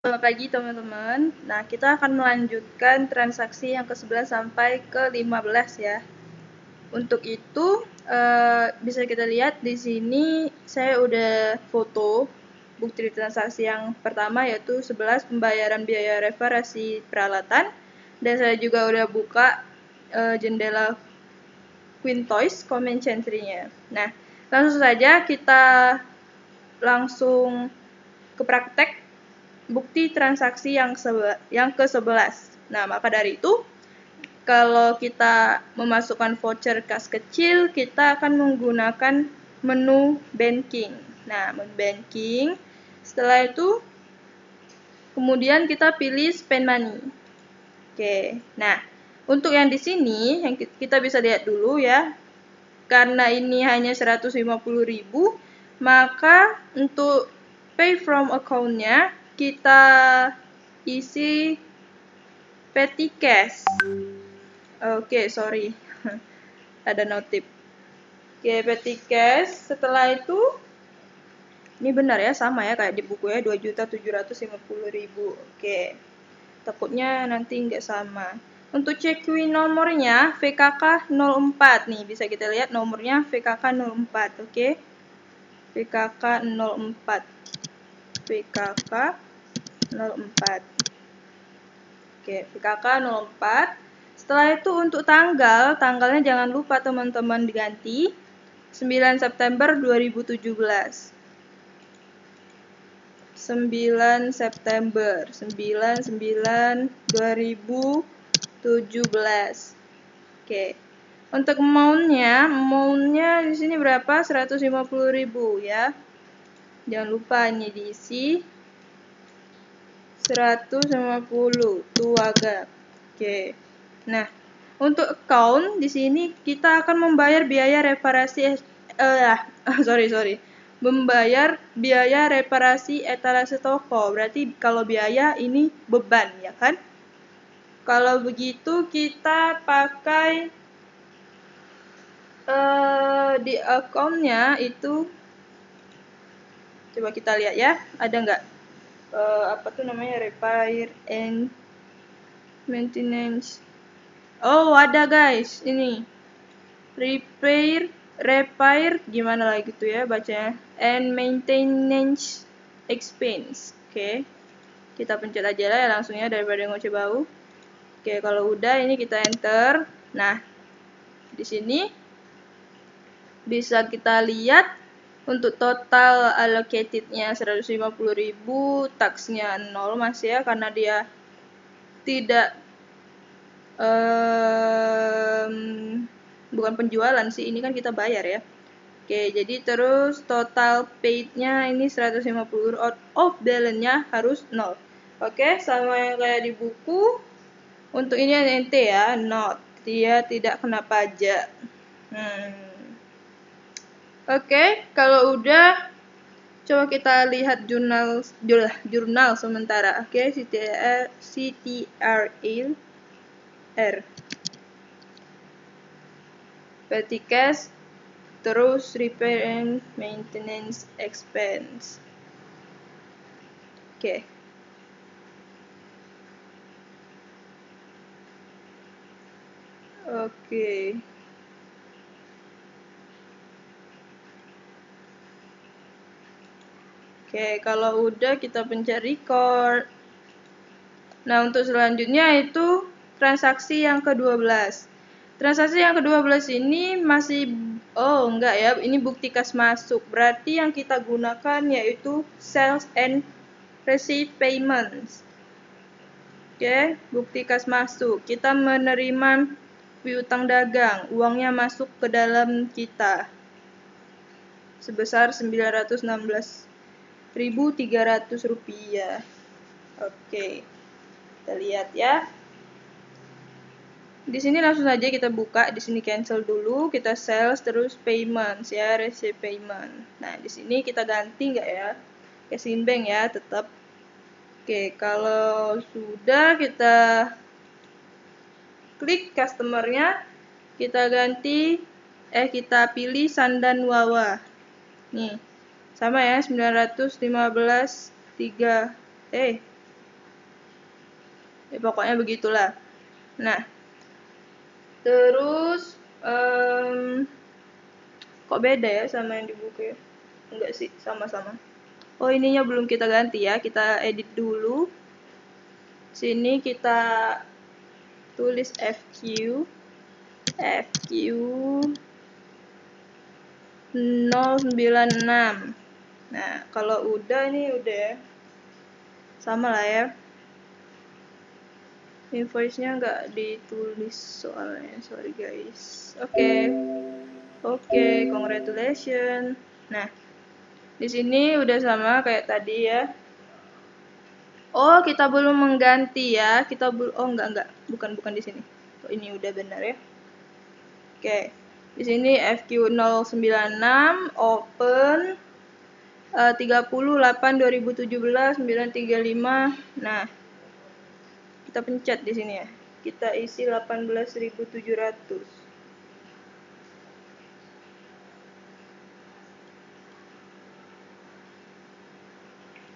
Selamat pagi teman-teman. Nah, kita akan melanjutkan transaksi yang ke-11 sampai ke-15 ya. Untuk itu, bisa kita lihat di sini saya udah foto bukti transaksi yang pertama, yaitu 11 pembayaran biaya reparasi peralatan. Dan saya juga udah buka jendela Quintoys comment entry-nya. Nah, langsung saja kita langsung ke praktek bukti transaksi yang ke-11. Nah, maka dari itu, kalau kita memasukkan voucher kas kecil, kita akan menggunakan menu banking. Nah, menu banking. Setelah itu, kemudian kita pilih spend money. Oke. Nah, untuk yang di sini, yang kita bisa lihat dulu ya. Karena ini hanya 150.000, maka untuk pay from account-nya kita isi petty cash. Oke, sorry. Ada notif. Oke, petty cash. Setelah itu, ini benar ya, sama ya kayak di buku ya, 2.750.000. Oke. Takutnya nanti nggak sama. Untuk check win nomornya VKK 04 nih, bisa kita lihat nomornya VKK 04, oke. VKK 04. VKK 04. Oke, VKK 04. Setelah itu untuk tanggalnya jangan lupa teman-teman diganti 9 September 2017. 9 September 9/9/2017. Oke. Untuk amount-nya di sini berapa? 150.000 ya. Jangan lupa ini diisi 150 tuaga. Oke. Nah, untuk account di sini kita akan membayar biaya reparasi membayar biaya reparasi etalase toko. Berarti kalau biaya ini beban ya kan? Kalau begitu kita pakai di account-nya itu, coba kita lihat ya, ada nggak apa tuh namanya, repair and maintenance. Oh, ada guys, ini repair gimana lagi tuh ya bacanya, and maintenance expense. Oke. Kita pencet aja lah ya langsungnya daripada ngoceh bau. Oke, kalau udah ini kita enter. Nah, di sini bisa kita lihat untuk total allocated-nya 150.000, tax-nya 0 masih ya, karena dia tidak bukan penjualan sih, ini kan kita bayar ya. Oke, jadi terus total paid-nya ini 150, out of balance-nya harus 0. Oke, sama yang kayak di buku. Untuk ini NT ya, not. Dia tidak kena pajak. Oke, kalau udah, coba kita lihat jurnal sementara. Oke, CTRL. Petty cash, terus repair and maintenance expense. Oke. Oke, kalau udah kita pencet record. Nah, untuk selanjutnya itu transaksi yang ke-12. Transaksi yang ke-12 ini masih, enggak ya, ini bukti kas masuk. Berarti yang kita gunakan yaitu sales and receipt payments. Oke, bukti kas masuk. Kita menerima piutang dagang, uangnya masuk ke dalam kita sebesar 916.300 rupiah. Oke, kita lihat ya. Di sini langsung saja kita buka, di sini cancel dulu, kita sales terus payments ya, receipt payment. Nah, di sini kita ganti nggak ya? Cashin bank ya, tetap. Oke, kalau sudah kita klik customer-nya, kita pilih Sandan Wawa. Nih, sama ya, 915.3. Ya, pokoknya begitulah. Nah, terus kok beda ya sama yang di buku ya? Enggak sih, sama-sama. Oh, ininya belum kita ganti ya, kita edit dulu. Sini kita tulis FQ 096. Nah, kalau udah ini udah ya. Sama lah ya. Invoice-nya nggak ditulis soalnya, sorry guys. Oke, congratulations. Nah, di sini udah sama kayak tadi ya. Oh, kita belum mengganti ya. Enggak, bukan di sini. Oh, ini udah benar ya. Oke. Di sini FQ096 open 30/8/2017 935. Nah, kita pencet di sini ya. Kita isi 18.700.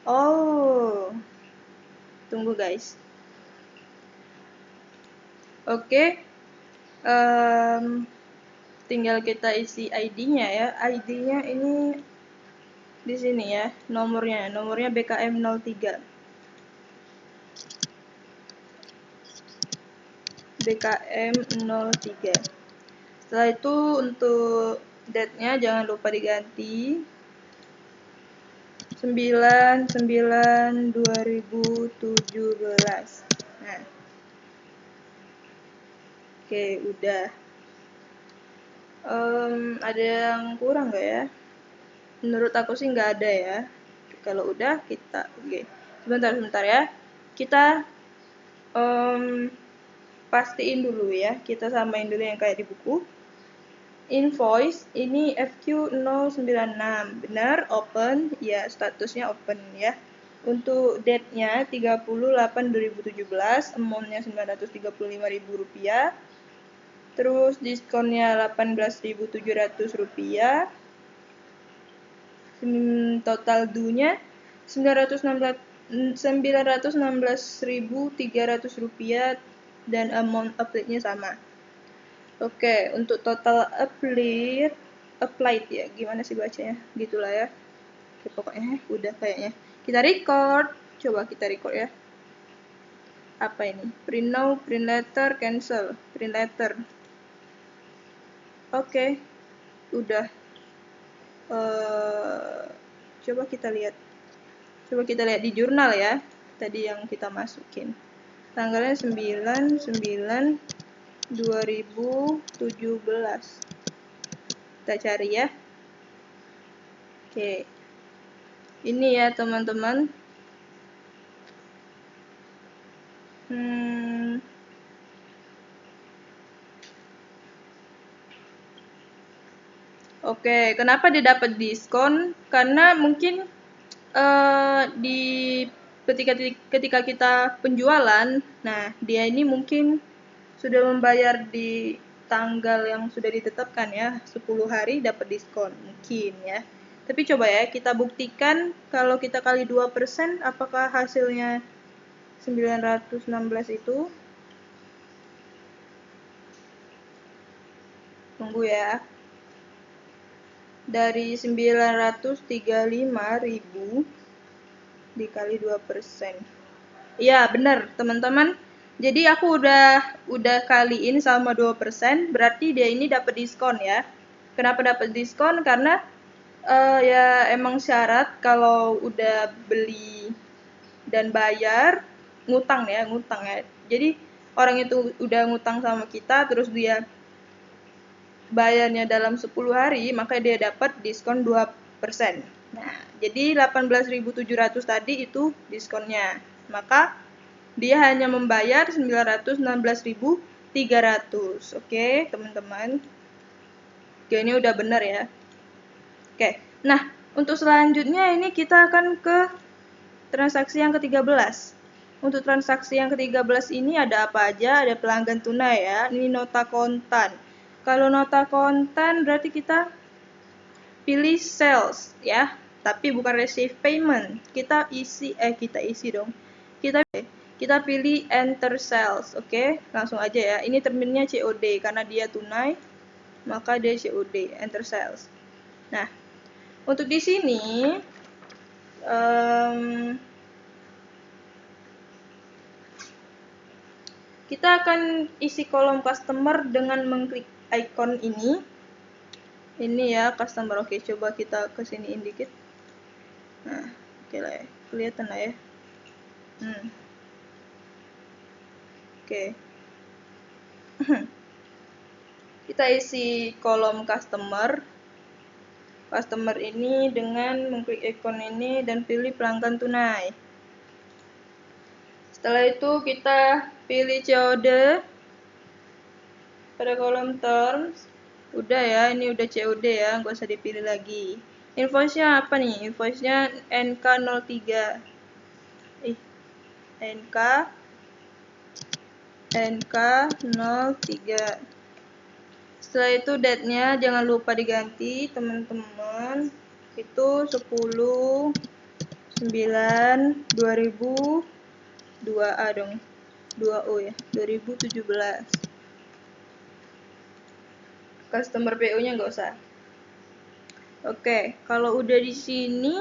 Oh. Tunggu guys. Oke. Tinggal kita isi ID-nya ya. ID-nya ini di sini ya, nomornya BKM 03. BKM 03. Setelah itu untuk date-nya jangan lupa diganti 9/9/2017. Nah. Oke, udah. Ada yang kurang nggak ya? Menurut aku sih nggak ada ya. Kalau udah kita, oke. Sebentar ya. Kita pastiin dulu ya. Kita samain dulu yang kayak di buku. Invoice ini FQ096. Benar, open. Ya, statusnya open ya. Untuk date-nya 30/8/2017, amount-nya Rp935.000. Terus diskonnya Rp18.700. Total due-nya Rp916.300 dan amount applied-nya sama. Oke, untuk total applied ya, gimana sih bacanya? Gitulah ya. Oke, pokoknya udah kayaknya. Kita record. Coba kita record ya. Apa ini? Print now, print later, cancel. Print later. Oke, udah. Coba kita lihat di jurnal ya. Tadi yang kita masukin. Tanggalnya 9/9/2017. Kita cari ya. Oke. Ini ya teman-teman. Oke, kenapa dia dapat diskon? Karena mungkin di ketika kita penjualan, nah dia ini mungkin sudah membayar di tanggal yang sudah ditetapkan ya, 10 hari dapat diskon mungkin ya. Tapi coba ya kita buktikan kalau kita kali 2%, apakah hasilnya 916 itu? Tunggu ya. Dari 935.000 dikali 2%. Iya, benar, teman-teman. Jadi aku udah kaliin sama 2%, berarti dia ini dapat diskon ya. Kenapa dapat diskon? Karena ya emang syarat kalau udah beli dan bayar ngutang ya. Jadi orang itu udah ngutang sama kita, terus dia bayarnya dalam 10 hari, maka dia dapat diskon 2%. Nah, jadi 18.700 tadi itu diskonnya. Maka dia hanya membayar 916.300. Oke, teman-teman. Oke, ini udah benar ya. Oke. Nah, untuk selanjutnya ini kita akan ke transaksi yang ke-13. Untuk transaksi yang ke-13 ini ada apa aja? Ada pelanggan tunai ya. Ini nota kontan. Kalau nota kontan berarti kita pilih sales ya, tapi bukan receive payment. Kita isi dong. kita pilih enter sales. Oke, langsung aja ya. Ini terminnya COD karena dia tunai, maka dia COD, enter sales. Nah, untuk di sini kita akan isi kolom customer dengan mengklik icon ini. Ini ya customer. Oke, coba kita kesiniin dikit. Nah, oke lah ya, kelihatan lah ya. Oke. Kita isi kolom customer ini dengan mengklik icon ini dan pilih pelanggan tunai. Setelah itu kita pilih COD pada kolom terms. Udah ya, ini udah COD ya, nggak usah dipilih lagi. Invoice-nya apa nih? Invoice-nya NK03. NK03. Setelah itu date-nya jangan lupa diganti, teman-teman. Itu 10/9/2002A dong. 2O ya, 2017. Customer PO-nya nggak usah. Oke, kalau udah di sini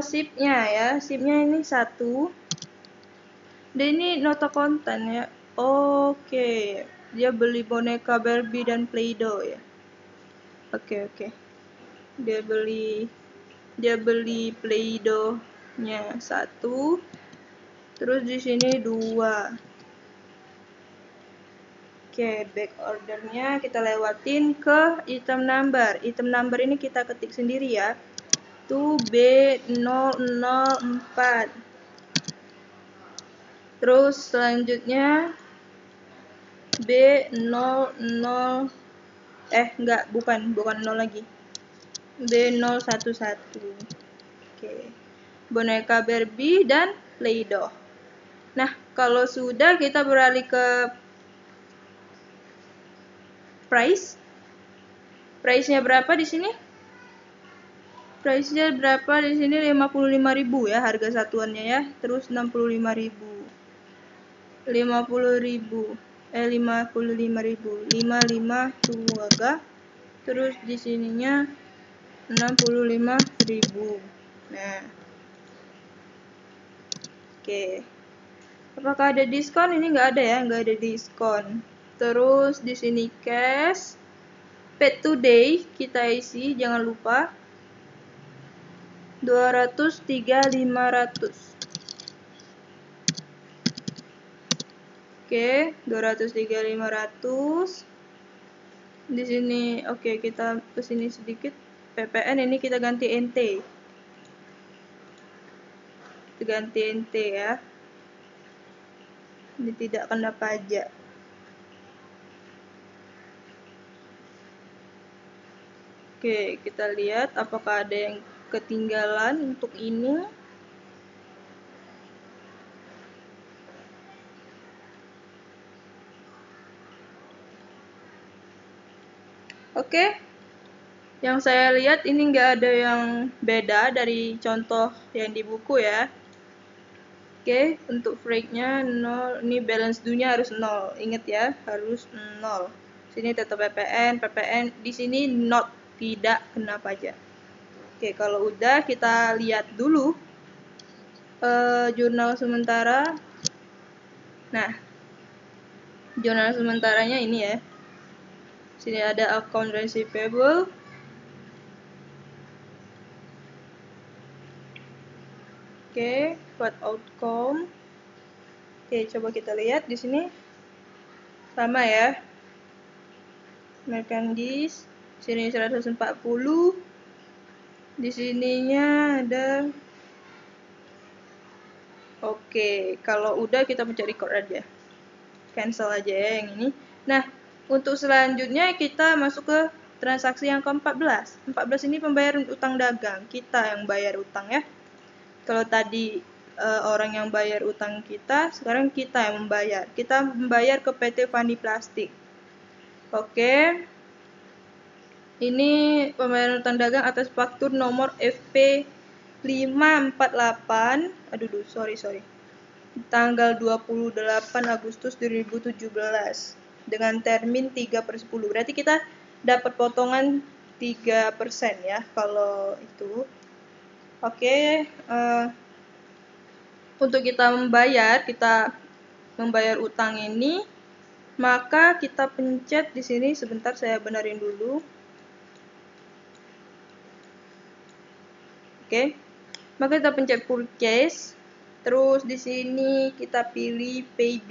ship-nya ya, ship-nya ini 1. Dan ini nota konten ya. Oke, dia beli boneka Barbie dan Play-Doh ya. Oke. Dia beli Play-Doh-nya 1. Terus di sini 2. Oke, back ordernya kita lewatin ke item number. Item number ini kita ketik sendiri ya. Itu B004. Terus selanjutnya B00 bukan 0 lagi. B011. Oke. Boneka Barbie dan Play-Doh. Nah, kalau sudah kita beralih ke price. Price-nya berapa di sini? Price-nya berapa di sini? 55.000 ya harga satuannya ya. Terus 65.000. 55.000. 55 tuaga. Terus di sininya 65.000. Nah. Oke. Apakah ada diskon? Ini nggak ada ya, nggak ada diskon. Terus di sini cash. Paid today kita isi, jangan lupa. 203.500. Oke, 203.500. Di sini oke, kita ke sini sedikit. PPN ini kita ganti NT. Kita ganti NT ya. Ini tidak kena pajak. Oke, kita lihat apakah ada yang ketinggalan untuk ini. Oke, yang saya lihat ini nggak ada yang beda dari contoh yang di buku ya. Oke, untuk freak-nya 0, ini balance due-nya harus 0. Ingat ya, harus 0. Sini tetap PPN, di sini not, tidak kena pajak. Oke, kalau udah kita lihat dulu jurnal sementara. Nah, jurnal sementaranya ini ya. Sini ada account receivable. Oke, what outcome. Oke, coba kita lihat di sini. Sama ya. Merchandise. Sini 140. Di sininya ada. Oke, kalau udah kita mencari record aja. Cancel aja ya yang ini. Nah, untuk selanjutnya kita masuk ke transaksi yang ke-14. 14 ini pembayaran utang dagang. Kita yang bayar utang ya. Kalau tadi orang yang bayar utang kita, sekarang kita yang membayar. Kita membayar ke PT Fandi Plastik. Oke. Ini pembayaran utang dagang atas faktur nomor FP 548. Sorry. tanggal 28 Agustus 2017 dengan termin 3/10. Berarti kita dapat potongan 3% ya kalau itu. Oke, untuk kita membayar utang ini, maka kita pencet di sini. Sebentar, saya benerin dulu. Oke, maka kita pencet purchase. Terus di sini kita pilih pay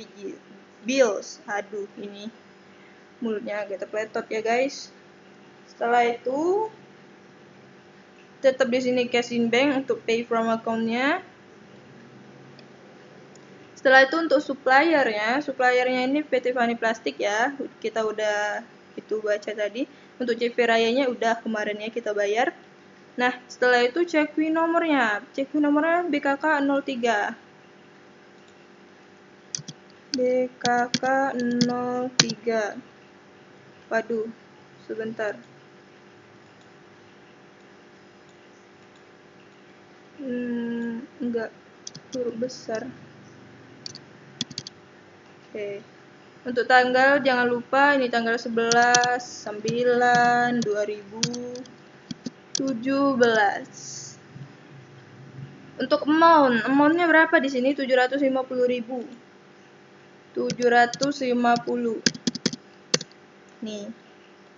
bills. Aduh, ini mulutnya agak terpletot ya guys. Setelah itu tetap di sini cash in bank untuk pay from account-nya. Setelah itu untuk suppliernya ini PT Fani Plastik ya. Kita udah itu baca tadi. Untuk CV Rayanya udah kemarin ya kita bayar. Nah, setelah itu cek nomornya. Cek nomornya BKK 03. BKK 03. Waduh, sebentar. Enggak huruf besar. Oke. Untuk tanggal jangan lupa ini tanggal 11/9/2017. Untuk amountnya berapa di sini? 750.000. 750. Nih,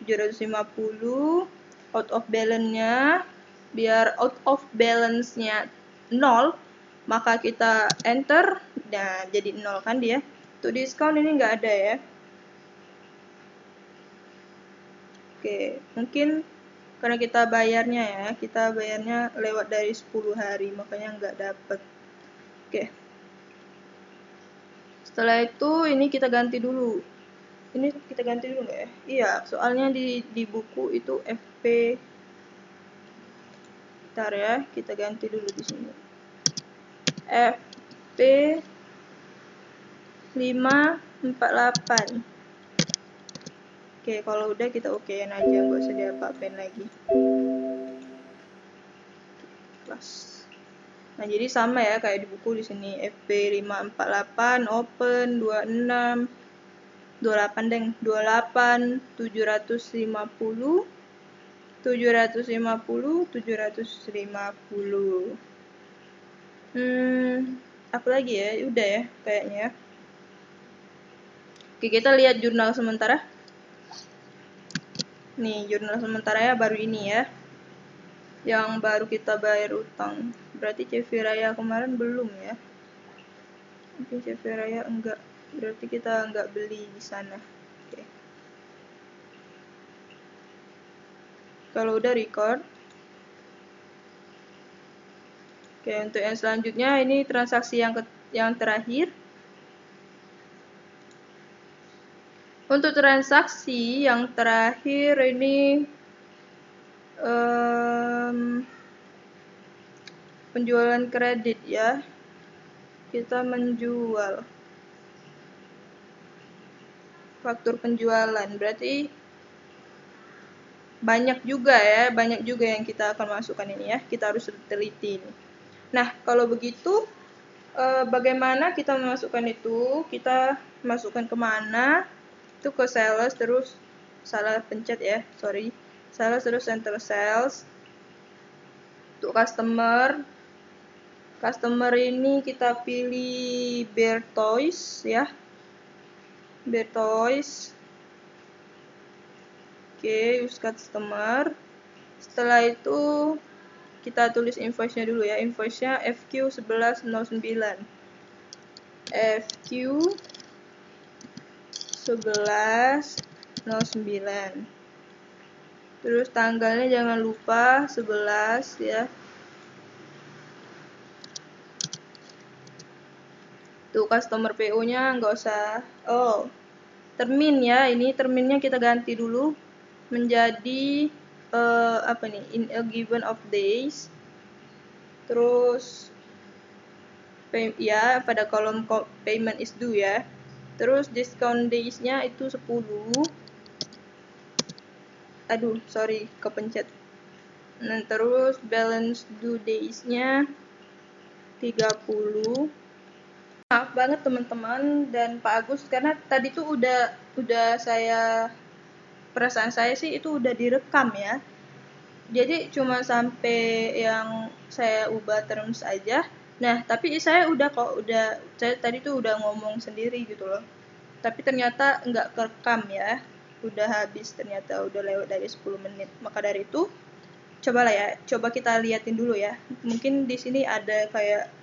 750 out of balance-nya. Biar out of balance-nya 0, maka kita enter. Nah, jadi 0 kan dia. Untuk diskon ini nggak ada ya. Oke, mungkin karena kita bayarnya lewat dari 10 hari, makanya nggak dapet. Oke. Setelah itu ini kita ganti dulu. Ini kita ganti dulu nggak ya? Iya, soalnya di buku itu FP. Bentar ya, kita ganti dulu di sini. FP 548. Oke, kalau udah kita okein aja, nggak usah diapa-apain lagi. Kelas. Nah, jadi sama ya kayak di buku di sini. FP 548 open 26 28 750 apa lagi ya? Udah ya kayaknya. Oke, kita lihat jurnal sementara. Nih, jurnal sementaranya baru ini ya. Yang baru kita bayar utang. Berarti CV Raya kemarin belum ya. Mungkin CV Raya enggak. Berarti kita enggak beli di sana. Oke. Kalau udah record. Oke, untuk yang selanjutnya ini transaksi yang terakhir. Untuk transaksi yang terakhir ini penjualan kredit ya. Kita menjual faktur penjualan, berarti banyak juga yang kita akan masukkan ini ya. Kita harus teliti ini. Nah, kalau begitu bagaimana kita memasukkan itu? Kita masukkan kemana? Itu ke sales, terus salah pencet ya, sorry. Sales terus enter sales. Untuk customer ini kita pilih Bear Toys ya. Bear Toys. Oke, use customer. Setelah itu kita tulis invoice-nya dulu ya. Invoice-nya FQ 1109. FQ 1109. Terus tanggalnya jangan lupa 11 ya. Tuh customer PO-nya nggak usah. Oh, termin ya. Ini terminnya kita ganti dulu menjadi apa nih? In a given of days. Terus ya pada kolom payment is due ya. Terus discount days-nya itu 10. Aduh, sorry, kepencet. Nah, terus balance due days-nya 30. Nah, banget teman-teman dan Pak Agus, karena tadi tuh udah saya, perasaan saya sih itu udah direkam ya. Jadi cuma sampai yang saya ubah terms aja. Nah, tapi saya saya tadi tuh udah ngomong sendiri gitu loh. Tapi ternyata nggak kerekam ya. Udah habis ternyata, udah lewat dari 10 menit. Maka dari itu, cobalah ya, coba kita liatin dulu ya. Mungkin di sini ada kayak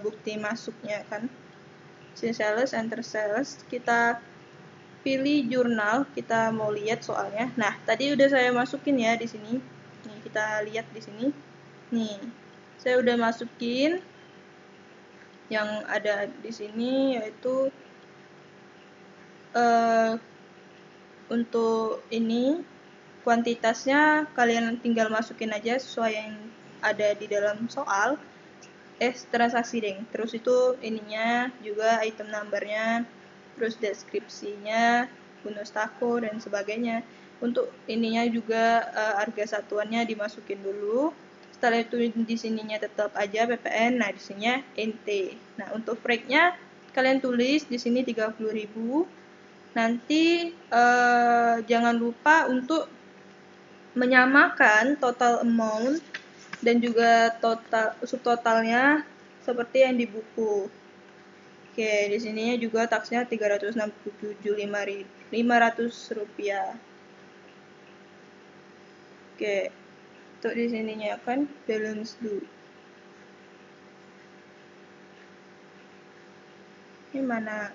bukti masuknya kan. Since sales, enter sales, kita pilih jurnal, kita mau lihat soalnya. Nah, tadi udah saya masukin ya di sini. Nih, kita lihat di sini. Nih, saya udah masukin yang ada di sini, yaitu untuk ini kuantitasnya kalian tinggal masukin aja sesuai yang ada di dalam soal. Transaksi deng. Terus itu ininya juga item numbernya, terus deskripsinya, bonus tako dan sebagainya. Untuk ininya juga harga satuannya dimasukin dulu. Setelah itu di sininya tetap aja PPN. Nah, di sininya NT. Nah, untuk freight-nya kalian tulis di sini 30.000. Nanti jangan lupa untuk menyamakan total amount dan juga subtotalnya seperti yang di buku. Oke, di sininya juga taksnya 367.500 rupiah. Oke, untuk di sininya kan balance due. Ini mana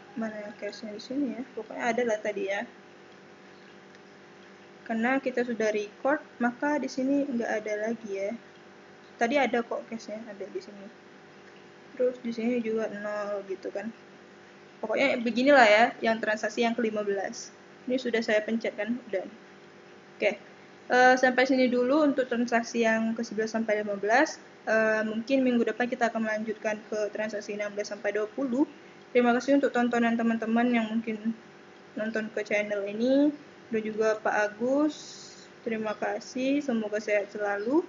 cashnya di sini ya? Pokoknya ada lah tadi ya. Karena kita sudah record, maka di sini nggak ada lagi ya. Tadi ada kok cashnya, ada di sini. Terus di sini juga 0 gitu kan. Pokoknya beginilah ya, yang transaksi yang ke-15. Ini sudah saya pencet kan, udah. Oke, sampai sini dulu untuk transaksi yang ke-11 sampai 15. Mungkin minggu depan kita akan melanjutkan ke transaksi 16 sampai 20. Terima kasih untuk tontonan teman-teman yang mungkin nonton ke channel ini. Dan juga Pak Agus, terima kasih. Semoga sehat selalu.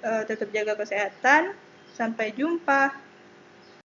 Tetap jaga kesehatan. Sampai jumpa.